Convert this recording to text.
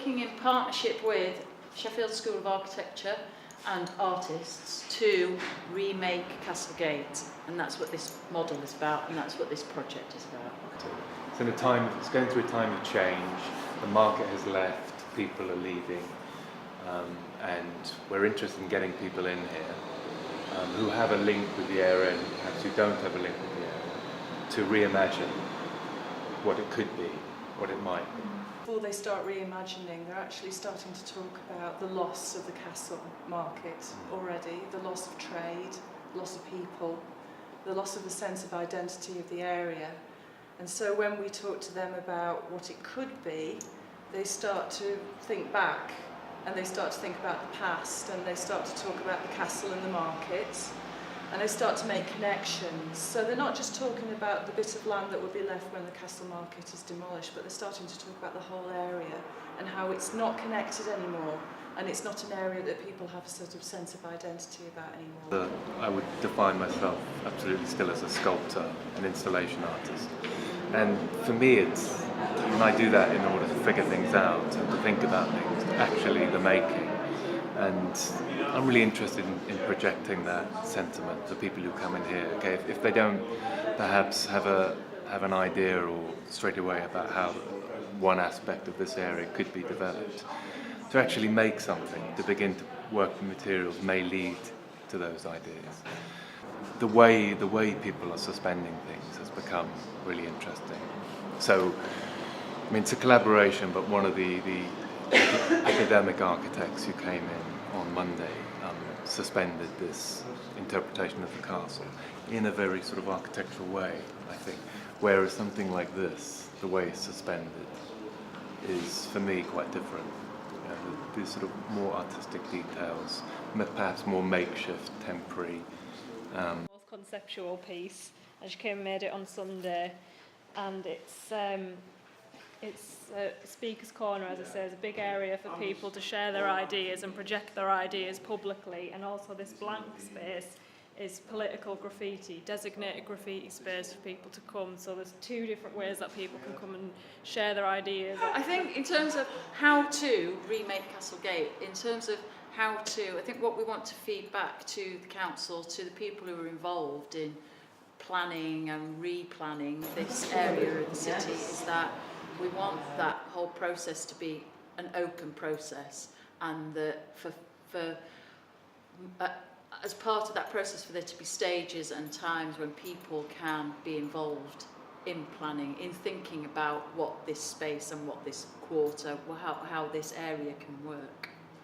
Working in partnership with Sheffield School of Architecture and artists to remake Castlegate, and that's what this model is about, and that's what this project is about. It's going through a time of change. The market has left, people are leaving, and we're interested in getting people in here who have a link with the area and perhaps who don't have a link with the area to reimagine what it could be, what it might be. Before they start reimagining, they're actually starting to talk about the loss of the castle market already, the loss of trade, loss of people, the loss of the sense of identity of the area. And so when we talk to them about what it could be, they start to think back, and they start to think about the past, and they start to talk about the castle and the market, and they start to make connections. So they're not just talking about the bit of land that would be left when the castle market is demolished, but they're starting to talk about the whole area and how it's not connected anymore, and it's not an area that people have a sort of sense of identity about anymore. I would define myself absolutely still as a sculptor, an installation artist. And for me, and I do that in order to figure things out and to think about things, actually the making. And I'm really interested in projecting that sentiment to people who come in here. Okay, if they don't perhaps have an idea or straight away about how one aspect of this area could be developed, to actually make something, to begin to work with materials may lead to those ideas. The way people are suspending things has become really interesting. So, I mean, it's a collaboration, but one of the academic architects who came in on Monday suspended this interpretation of the castle in a very sort of architectural way, I think. Whereas something like this, the way it's suspended, is for me quite different. You know, these sort of more artistic details, perhaps more makeshift, temporary. Most conceptual piece. I just came and made it on Sunday, and it's Speaker's Corner, as I say, is a big area for people to share their ideas and project their ideas publicly, and also this blank space is political graffiti, designated graffiti space for people to come. So there's two different ways that people can come and share their ideas. I think in terms of how to remake Castlegate, in terms of how to, I think what we want to feed back to the council, to the people who are involved in planning and replanning this area of the city, is that we want that whole process to be an open process, and that as part of that process for there to be stages and times when people can be involved in planning, in thinking about what this space and what this quarter, how this area can work.